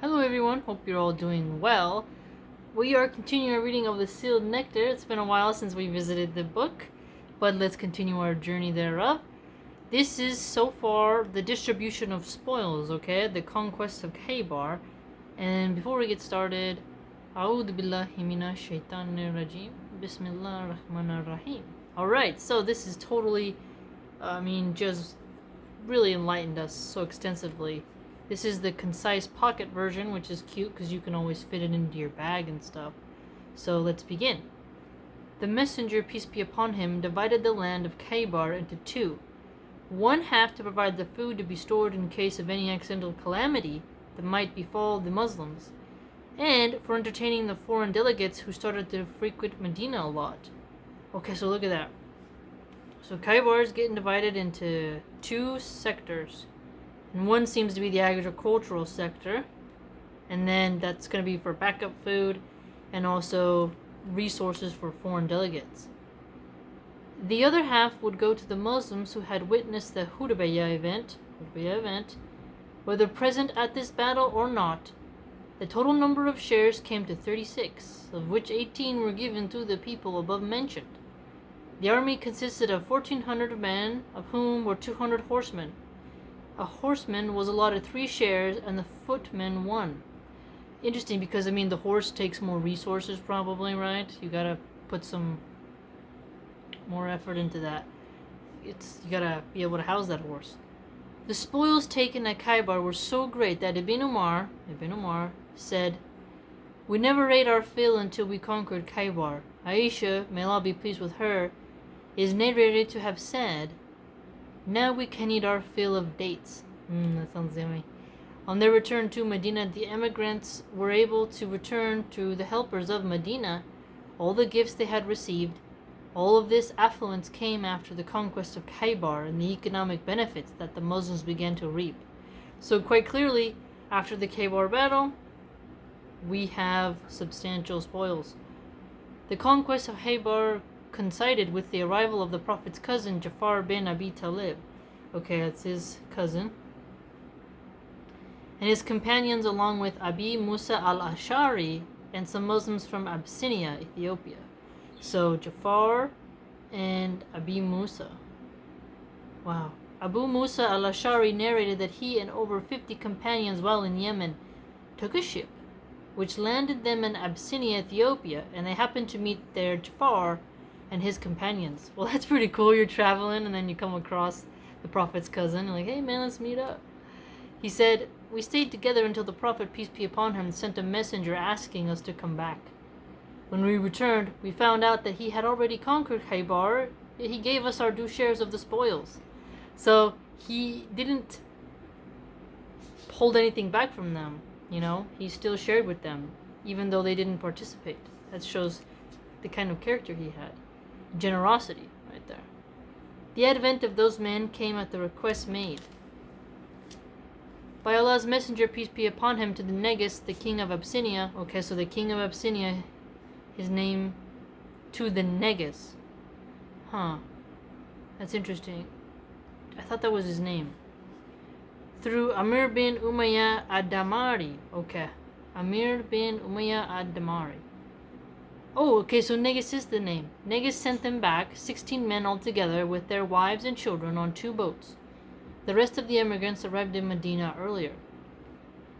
Hello everyone, hope you're all doing well. We are continuing our reading of the Sealed Nectar. It's been a while since we visited the book, but let's continue our journey thereof. This is so far the distribution of spoils, okay? The conquest of Khaybar. And before we get started, A'udhu billahi minash shaitanir rajim. Bismillah ar-Rahman ar-Rahim. Alright, so this is totally, just really enlightened us so extensively. This is the concise pocket version, which is cute because you can always fit it into your bag and stuff. So let's begin. The messenger, peace be upon him, divided the land of Khaybar into two. One half to provide the food to be stored in case of any accidental calamity that might befall the Muslims, and for entertaining the foreign delegates who started to frequent Medina a lot. Okay, so look at that. So Khaybar is getting divided into two sectors. And one seems to be the agricultural sector, and then that's going to be for backup food and also resources for foreign delegates. The other half would go to the Muslims who had witnessed the Hudaybiyah event, whether present at this battle or not. The total number of shares came to 36, of which 18 were given to the people above mentioned. The army consisted of 1,400 men, of whom were 200 horsemen. A horseman was allotted 3 shares and the footman 1. Interesting because, the horse takes more resources probably, right? You gotta put some more effort into that. You gotta be able to house that horse. The spoils taken at Khaybar were so great that Ibn Umar said, "We never ate our fill until we conquered Khaybar." Aisha, may Allah be pleased with her, is narrated to have said, "Now we can eat our fill of dates." That sounds yummy. On their return to Medina, the emigrants were able to return to the helpers of Medina all the gifts they had received. All of this affluence came after the conquest of Khaybar and the economic benefits that the Muslims began to reap. So quite clearly, after the Khaybar battle, we have substantial spoils. The conquest of Khaybar coincided with the arrival of the Prophet's cousin Ja'far bin Abi Talib. Okay, that's his cousin. And his companions, along with Abi Musa al-Ash'ari and some Muslims from Abyssinia, Ethiopia. So Ja'far and Abi Musa. Wow. Abu Musa al-Ash'ari narrated that he and over 50 companions while in Yemen took a ship which landed them in Abyssinia, Ethiopia, and they happened to meet there Ja'far and his companions. Well, that's pretty cool. You're traveling and then you come across the Prophet's cousin. You're like, "Hey man, let's meet up." He said, "We stayed together until the Prophet, peace be upon him, sent a messenger asking us to come back. When we returned, we found out that he had already conquered Khaybar. He gave us our due shares of the spoils." So he didn't hold anything back from them, He still shared with them, even though they didn't participate. That shows the kind of character he had. Generosity right there. The advent of those men came at the request made by Allah's messenger, peace be upon him, to the Negus, the king of Absinia. Okay, so the king of Absinia, his name to the Negus. That's interesting. I thought that was his name. Through Amir bin Umayyah ad-Damari. Okay, Amir bin Umayyah ad-Damari. Oh, okay, so Negus is the name. Negus sent them back, 16 men altogether, with their wives and children on 2 boats. The rest of the immigrants arrived in Medina earlier.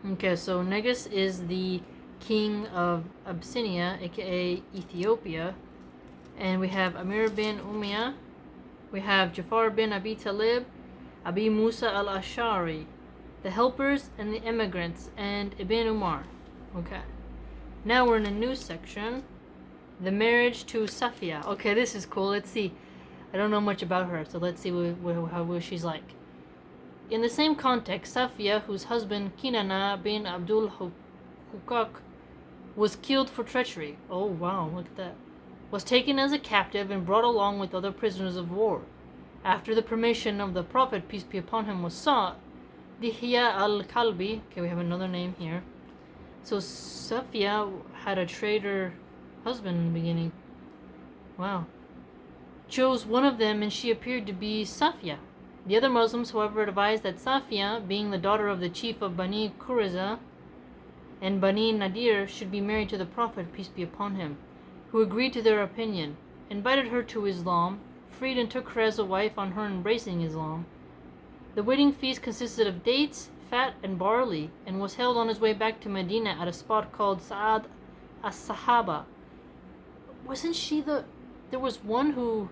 Okay, so Negus is the king of Abyssinia, aka Ethiopia. And we have Amir bin Umayyah. We have Ja'far bin Abi Talib, Abi Musa al-Ash'ari, the helpers and the immigrants, and Ibn Umar. Okay. Now we're in a new section. The marriage to Safiya. Okay, this is cool. Let's see. I don't know much about her, so let's see how she's like. In the same context, Safiya, whose husband Kinana bin Abdul Hukak was killed for treachery. Oh wow, look at that. Was taken as a captive and brought along with other prisoners of war. After the permission of the Prophet, peace be upon him, was sought, Dihya al-Kalbi. Okay, we have another name here. So Safiya had a traitor husband in the beginning. Wow. Chose one of them, and she appeared to be Safiya. The other Muslims, however, advised that Safiya, being the daughter of the chief of Bani Qurayza, and Bani Nadir should be married to the Prophet, peace be upon him, who agreed to their opinion, invited her to Islam, freed and took her as a wife on her embracing Islam. The wedding feast consisted of dates, fat, and barley, and was held on his way back to Medina at a spot called Sa'ad as-Sahaba. Wasn't she there was one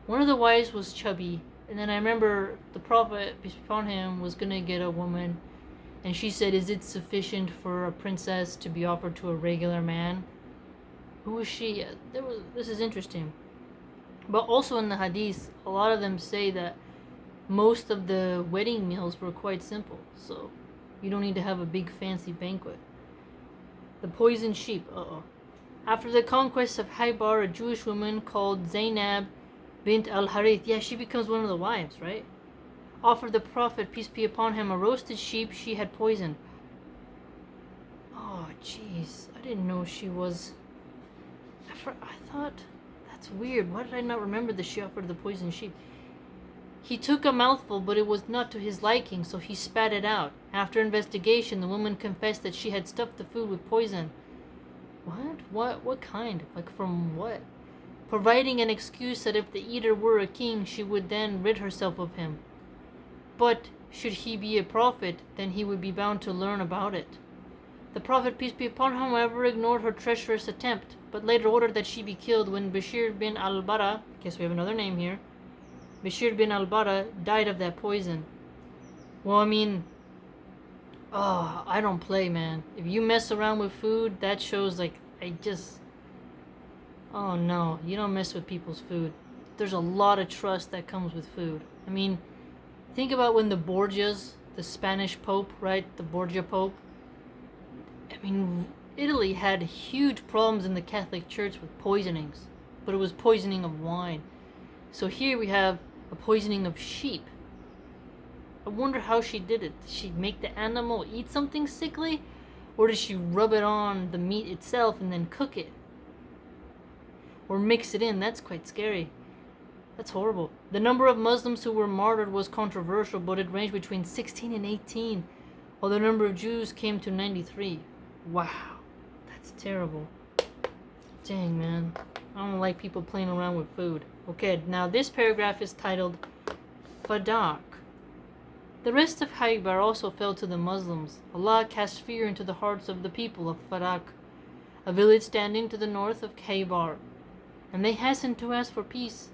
of the wives was chubby, and then I remember the Prophet, peace be upon him, was gonna get a woman, and she said, is it sufficient for a princess to be offered to a regular man? Who was she? This is interesting. But also in the hadith, a lot of them say that most of the wedding meals were quite simple, so you don't need to have a big fancy banquet. The poisoned sheep. After the conquest of Khaybar, a Jewish woman called Zainab bint al-Harith, she becomes one of the wives, right? Offered the Prophet, peace be upon him, a roasted sheep she had poisoned. Oh, jeez. I didn't know she was... I thought... That's weird. Why did I not remember that she offered the poisoned sheep? He took a mouthful, but it was not to his liking, so he spat it out. After investigation, the woman confessed that she had stuffed the food with poison. What? What kind? Like from what? Providing an excuse that if the eater were a king, she would then rid herself of him. But should he be a prophet, then he would be bound to learn about it. The Prophet, peace be upon him, however, ignored her treacherous attempt, but later ordered that she be killed when Bishr bin al-Bara, guess we have another name here, Bishr bin al-Bara died of that poison. Well, I mean, I don't play, man. If you mess around with food, that shows oh no, you don't mess with people's food. There's a lot of trust that comes with food. I mean, think about when the Borgias, the Spanish Pope, right? The Borgia Pope. I mean, Italy had huge problems in the Catholic Church with poisonings, but it was poisoning of wine. So here we have a poisoning of sheep. I wonder how she did it. Did she make the animal eat something sickly? Or did she rub it on the meat itself and then cook it? Or mix it in? That's quite scary. That's horrible. The number of Muslims who were martyred was controversial, but it ranged between 16 and 18, while the number of Jews came to 93. Wow, that's terrible. Dang, man. I don't like people playing around with food. Okay, now this paragraph is titled Fadak. The rest of Khaybar also fell to the Muslims. Allah cast fear into the hearts of the people of Fadak, a village standing to the north of Khaybar, and they hastened to ask for peace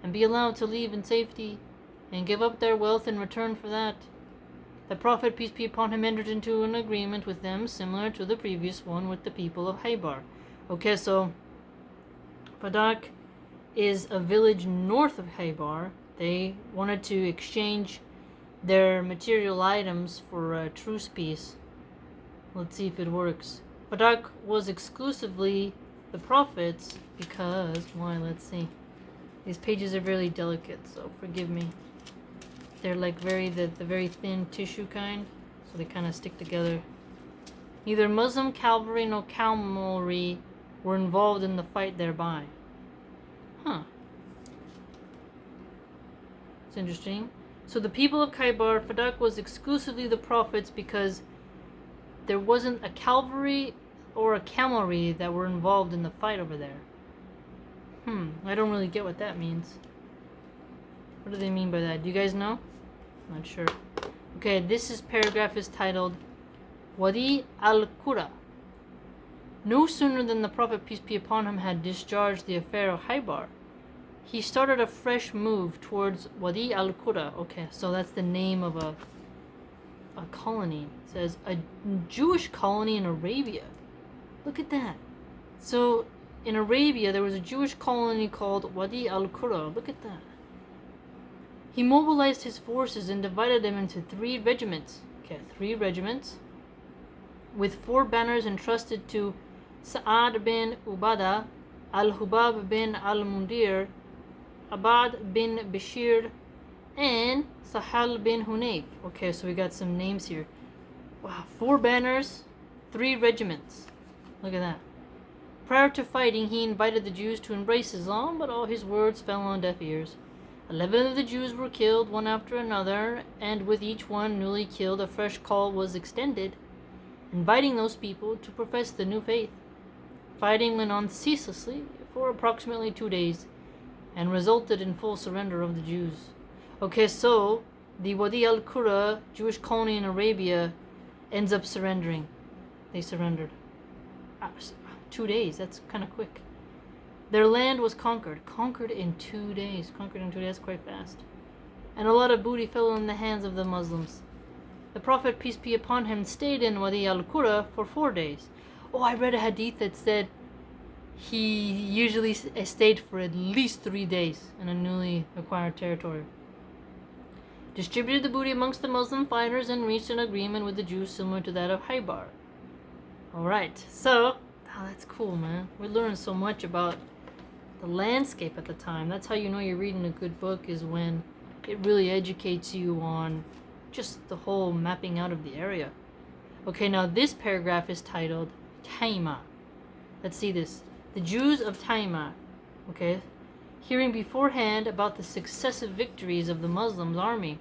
and be allowed to leave in safety and give up their wealth in return for that. The Prophet, peace be upon him, entered into an agreement with them similar to the previous one with the people of Khaybar. Okay, so Fadak is a village north of Khaybar. They wanted to exchange their material items for a truce peace. Let's see if it works. Fadak was exclusively the Prophet's because, why, let's see. These pages are really delicate, so forgive me. They're like the very thin tissue kind, so they kind of stick together. Neither Muslim cavalry nor cavalry were involved in the fight thereby. It's interesting. So the people of Khaybar, Fadak was exclusively the Prophet's because there wasn't a cavalry or a camelry that were involved in the fight over there. I don't really get what that means. What do they mean by that? Do you guys know? Not sure. Okay, this paragraph is titled Wadi Al Quran. No sooner than the Prophet, peace be upon him, had discharged the affair of Khaybar, he started a fresh move towards Wadi Al Quran. Okay, so that's the name of a colony. It says a Jewish colony in Arabia. Look at that. So in Arabia, there was a Jewish colony called Wadi Al Quran. Look at that. He mobilized his forces and divided them into 3 regiments. Okay, 3 regiments, with 4 banners entrusted to Sa'd bin Ubadah, Hubab bin Al Mundhir, Abbad bin Bishr, and Sahl bin Hunaif. Okay, so we got some names here. Wow, 4 banners, 3 regiments. Look at that. Prior to fighting, he invited the Jews to embrace Islam, but all his words fell on deaf ears. 11 of the Jews were killed, one after another, and with each one newly killed, a fresh call was extended. inviting those people to profess the new faith. Fighting went on ceaselessly for approximately 2 days and resulted in full surrender of the Jews. Okay, so the Wadi Al Quran, Jewish colony in Arabia, ends up surrendering. They surrendered. 2 days, that's kind of quick. Their land was conquered. Conquered in 2 days. That's quite fast. And a lot of booty fell in the hands of the Muslims. The Prophet, peace be upon him, stayed in Wadi Al Quran for 4 days. Oh, I read a hadith that said he usually stayed for at least 3 days in a newly acquired territory. Distributed the booty amongst the Muslim fighters and reached an agreement with the Jews similar to that of Khaybar. Alright, so, that's cool, man. We learned so much about the landscape at the time. That's how you know you're reading a good book, is when it really educates you on just the whole mapping out of the area. Okay, now this paragraph is titled Taima. Let's see this. The Jews of Taima. Okay, hearing beforehand about the successive victories of the Muslims' army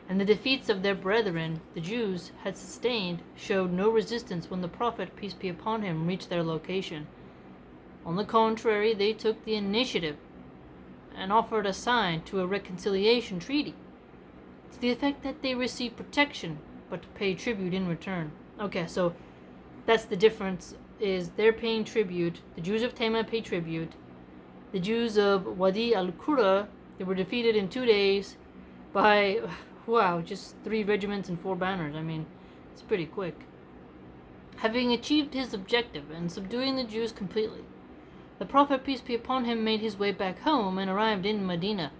and the defeats of their brethren, the Jews had sustained, showed no resistance when the Prophet, peace be upon him, reached their location. On the contrary, they took the initiative and offered a sign to a reconciliation treaty, to the effect that they receive protection, but to pay tribute in return. Okay, so that's the difference, is they're paying tribute. The Jews of Taima pay tribute. The Jews of Wadi Al Quran, they were defeated in 2 days by, just 3 regiments and 4 banners. I mean, it's pretty quick. Having achieved his objective and subduing the Jews completely, the Prophet, peace be upon him, made his way back home and arrived in Medina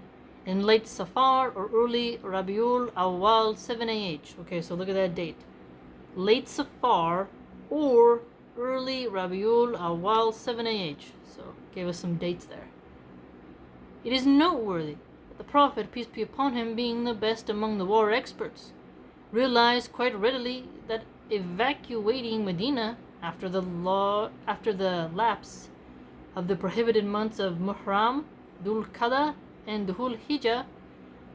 in late Safar or early Rabiul Awwal 7 AH. Okay, so look at that date. Late Safar or early Rabiul Awwal 7 AH. So, gave us some dates there. It is noteworthy that the Prophet, peace be upon him, being the best among the war experts, realized quite readily that evacuating Medina after the lapse of the prohibited months of Muharram, Dhul Qa'dah, and Dhul Hijjah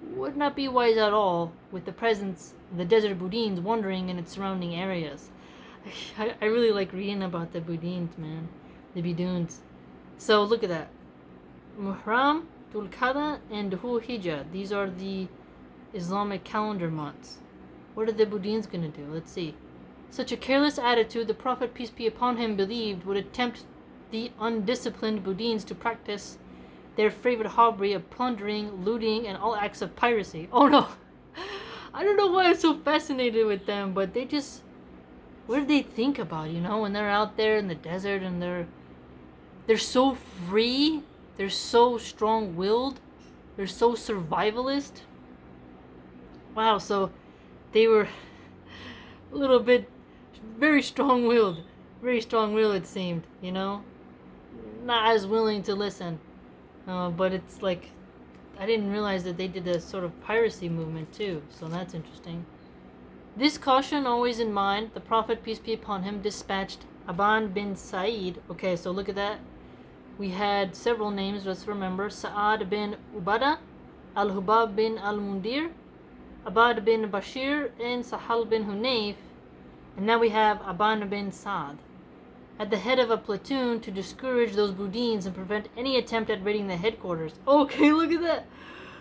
would not be wise at all, with the presence of the desert Bedouins wandering in its surrounding areas. I really like reading about the Bedouins, man. The Bedouins. So look at that. Muharram, Dhul Qa'dah, and Dhul Hijjah. These are the Islamic calendar months. What are the Bedouins going to do? Let's see. Such a careless attitude, the Prophet, peace be upon him, believed would tempt the undisciplined Bedouins to practice their favorite hobby of plundering, looting, and all acts of piracy. Oh no! I don't know why I'm so fascinated with them, but they just... What do they think about, when they're out there in the desert and they're so free, they're so strong-willed, they're so survivalist. Wow, so they were a little bit very strong-willed it seemed, not as willing to listen. But it's like, I didn't realize that they did a sort of piracy movement too, so that's interesting. This caution always in mind, the Prophet, peace be upon him, dispatched Aban bin Sa'id. Okay, so look at that. We had several names, let's remember. Sa'd bin Ubadah, Hubab bin Al Mundhir, Abbad bin Bishr, and Sahl bin Hunaif. And now we have Aban bin Sa'id at the head of a platoon to discourage those Bedouins and prevent any attempt at raiding the headquarters. Okay, look at that.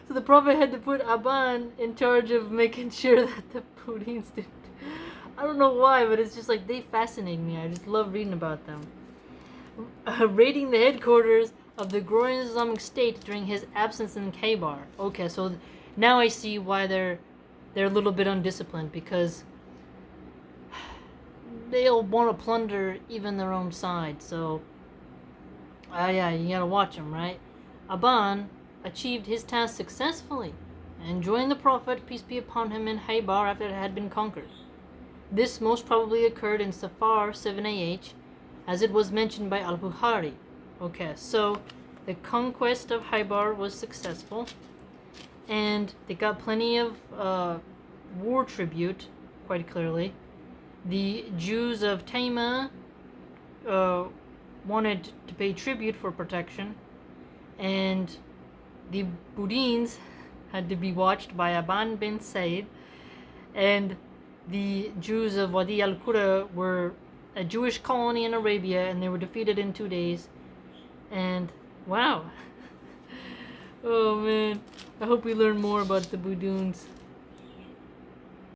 So the Prophet had to put Aban in charge of making sure that the Bedouins didn't. I don't know why, but it's just like, they fascinate me. I just love reading about them. Raiding the headquarters of the growing Islamic State during his absence in Khaybar. Okay, so now I see why they're a little bit undisciplined, because they'll want to plunder even their own side. So, yeah, you gotta watch them, right? Aban achieved his task successfully and joined the Prophet, peace be upon him, in Khaybar after it had been conquered. This most probably occurred in Safar 7 AH, as it was mentioned by Al-Bukhari. Okay, so the conquest of Khaybar was successful, and they got plenty of war tribute, quite clearly. The Jews of Taima wanted to pay tribute for protection, and the Bedouins had to be watched by Aban bin Sa'id, and the Jews of Wadi Al Quran were a Jewish colony in Arabia, and they were defeated in 2 days. And wow. Oh man, I hope we learn more about the bedouins.